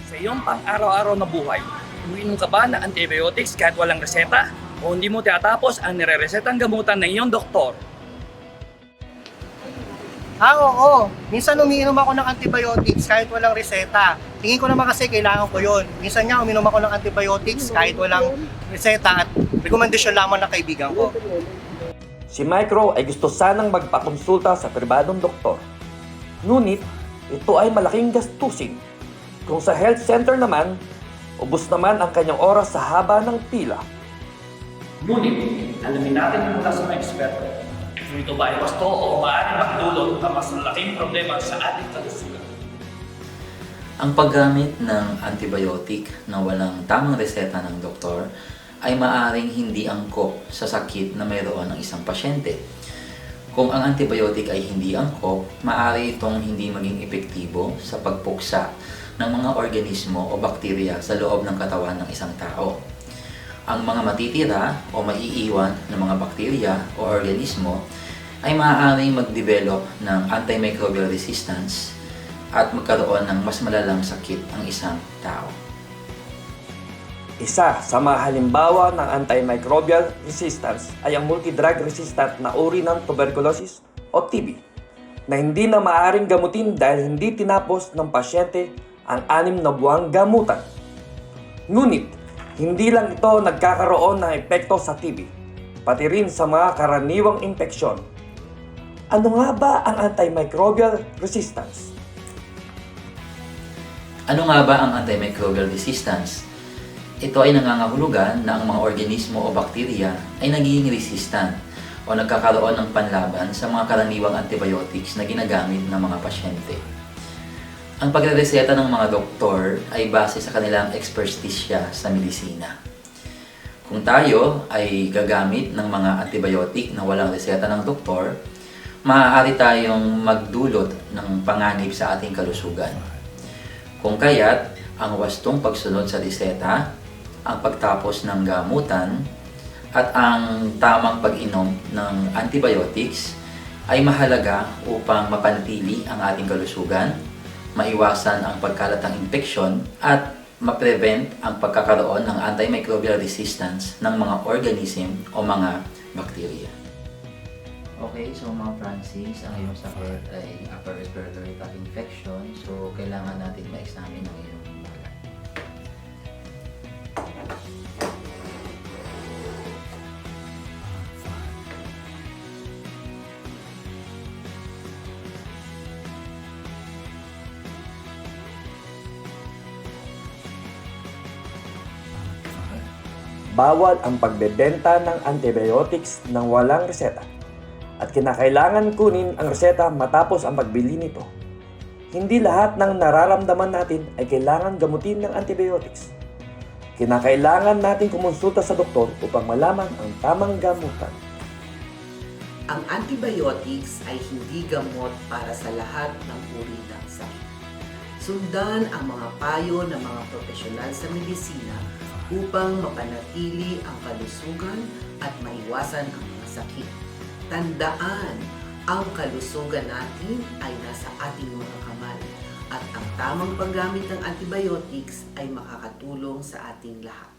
Sa iyong pang-araw-araw na buhay, umiinom ka ba ng antibiotics kahit walang reseta? O hindi mo tinatapos ang nire-resetang gamutan ng iyong doktor? Oo. Minsan umiinom ako ng antibiotics kahit walang reseta. Tingin ko naman kasi kailangan ko yon. Minsan nga uminom ako ng antibiotics kahit walang reseta at rekomendasyon lamang ng kaibigan ko. Si Micro ay gusto sanang magpakonsulta sa pribadong doktor. Ngunit, ito ay malaking gastusin. Kung sa health center naman, ubos naman ang kanyang oras sa haba ng pila. Ngunit, alamin natin mula sa mga eksperto kung ito ba ay wasto o maaaring magdulot ng mas malaking problema sa ating kalusugan. Ang paggamit ng antibiotic na walang tamang reseta ng doktor ay maaaring hindi angkop sa sakit na mayroon ng isang pasyente. Kung ang antibiotic ay hindi angkop, maaari itong hindi maging epektibo sa pagpuksa ng mga organismo o bakterya sa loob ng katawan ng isang tao. Ang mga matitira o maiiwan ng mga bakterya o organismo ay maaaring mag-develop ng antimicrobial resistance at magkaroon ng mas malalang sakit ang isang tao. Isa sa mga halimbawa ng antimicrobial resistance ay ang multidrug resistant na uri ng tuberculosis o TB na hindi na maaaring gamutin dahil hindi tinapos ng pasyente ang 6 na buwang gamutan. Ngunit, hindi lang ito nagkakaroon ng epekto sa TB, pati rin sa mga karaniwang impeksyon. Ano nga ba ang antimicrobial resistance? Ano nga ba ang antimicrobial resistance? Ito ay nangangahulugan na ang mga organismo o bakterya ay nagiging resistant o nagkakaroon ng panlaban sa mga karaniwang antibiotics na ginagamit ng mga pasyente. Ang pagrereseta ng mga doktor ay base sa kanilang ekspertisya sa medisina. Kung tayo ay gagamit ng mga antibiotic na walang reseta ng doktor, maaari tayong magdulot ng panganib sa ating kalusugan. Kung kaya't, ang wastong pagsunod sa reseta, ang pagtapos ng gamutan, at ang tamang pag-inom ng antibiotics ay mahalaga upang mapanatili ang ating kalusugan, maiwasan ang pagkalat ng impeksyon, at ma-prevent ang pagkakaroon ng antimicrobial resistance ng mga organism o mga bakterya. Okay, so mga Francis, ang iyong sakit ay upper respiratory tract infection, so kailangan natin ma-examine ang iyong balat. Bawal ang pagbebenta ng antibiotics ng walang reseta at kinakailangan kunin ang reseta matapos ang pagbili nito. Hindi lahat ng nararamdaman natin ay kailangan gamutin ng antibiotics. Kinakailangan natin kumonsulta sa doktor upang malaman ang tamang gamutan. Ang antibiotics ay hindi gamot para sa lahat ng uri ng sakit. Sundan ang mga payo ng mga profesional sa medisina upang mapanatili ang kalusugan at maiwasan ang mga sakit. Tandaan, ang kalusugan natin ay nasa ating mga kamay at ang tamang paggamit ng antibiotics ay makakatulong sa ating lahat.